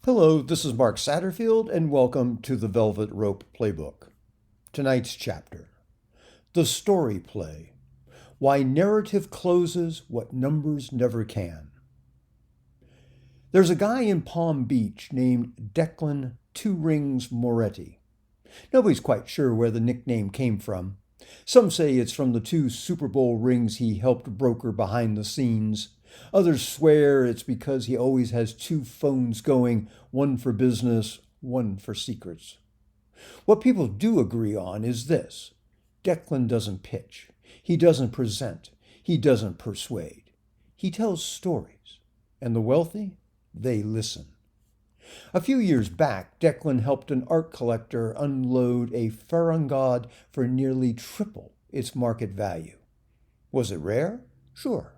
Hello, this is Mark Satterfield, and welcome to the Velvet Rope Playbook. Tonight's chapter, The Story Play, Why Narrative Closes What Numbers Never Can. There's a guy in Palm Beach named Declan Two Rings Moretti. Nobody's quite sure where the nickname came from. Some say it's from the 2 Super Bowl rings he helped broker behind the scenes. Others swear it's because he always has 2 phones going, one for business, one for secrets. What people do agree on is this: Declan doesn't pitch, he doesn't present, he doesn't persuade. He tells stories, and the wealthy, they listen. A few years back, Declan helped an art collector unload a Fragonard for nearly triple its market value. Was it rare? Sure.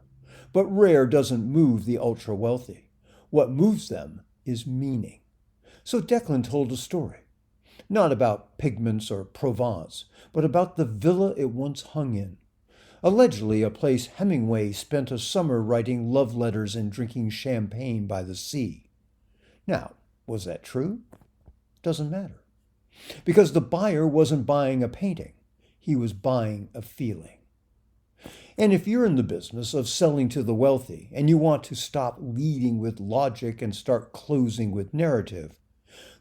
But rare doesn't move the ultra-wealthy. What moves them is meaning. So Declan told a story, not about pigments or Provence, but about the villa it once hung in. Allegedly a place Hemingway spent a summer writing love letters and drinking champagne by the sea. Now, was that true? Doesn't matter. Because the buyer wasn't buying a painting. He was buying a feeling. And if you're in the business of selling to the wealthy and you want to stop leading with logic and start closing with narrative,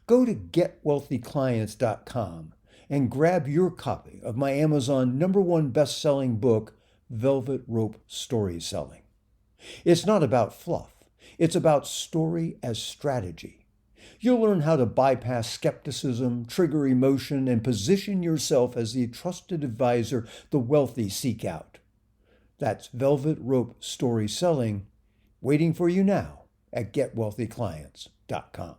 go to getwealthyclients.com and grab your copy of my Amazon #1 best-selling book, Velvet Rope Story Selling. It's not about fluff. It's about story as strategy. You'll learn how to bypass skepticism, trigger emotion, and position yourself as the trusted advisor the wealthy seek out. That's Velvet Rope Story Selling, waiting for you now at getwealthyclients.com.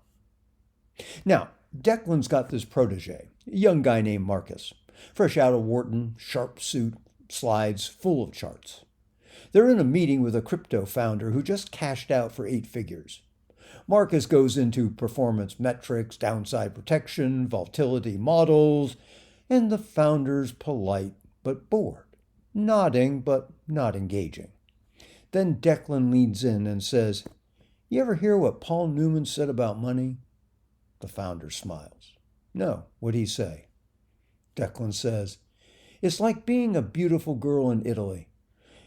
Now, Declan's got this protege, a young guy named Marcus, fresh out of Wharton, sharp suit, slides full of charts. They're in a meeting with a crypto founder who just cashed out for 8 figures. Marcus goes into performance metrics, downside protection, volatility models, and the founder's polite but bored. Nodding, but not engaging. Then Declan leads in and says, "You ever hear what Paul Newman said about money?" The founder smiles. "No, what'd he say?" Declan says, "It's like being a beautiful girl in Italy.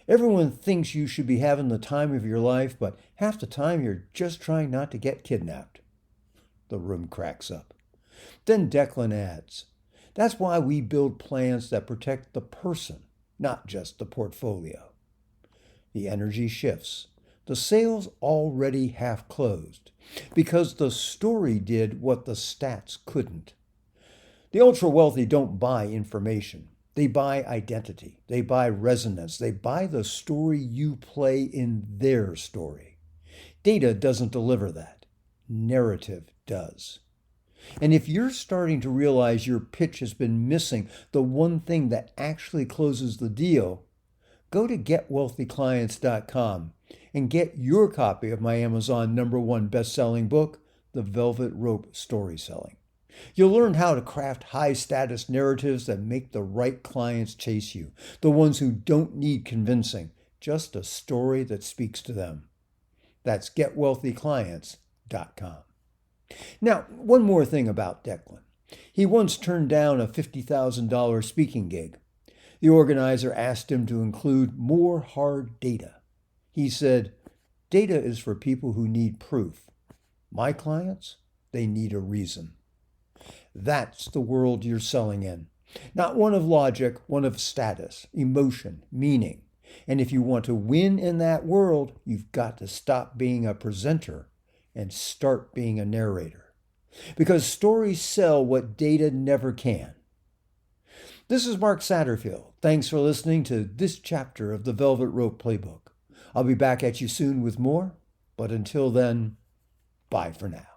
Everyone thinks you should be having the time of your life, but half the time you're just trying not to get kidnapped." The room cracks up. Then Declan adds, "That's why we build plans that protect the person, not just the portfolio." The energy shifts. The sale's already half closed because the story did what the stats couldn't. The ultra-wealthy don't buy information. They buy identity. They buy resonance. They buy the story you play in their story. Data doesn't deliver that. Narrative does. And if you're starting to realize your pitch has been missing the one thing that actually closes the deal, go to getwealthyclients.com and get your copy of my Amazon #1 best-selling book, The Velvet Rope Story Selling. You'll learn how to craft high-status narratives that make the right clients chase you, the ones who don't need convincing, just a story that speaks to them. That's getwealthyclients.com. Now, one more thing about Declan. He once turned down a $50,000 speaking gig. The organizer asked him to include more hard data. He said, "Data is for people who need proof. My clients, they need a reason." That's the world you're selling in. Not one of logic, one of status, emotion, meaning. And if you want to win in that world, you've got to stop being a presenter and start being a narrator. Because stories sell what data never can. This is Mark Satterfield. Thanks for listening to this chapter of the Velvet Rope Playbook. I'll be back at you soon with more, but until then, bye for now.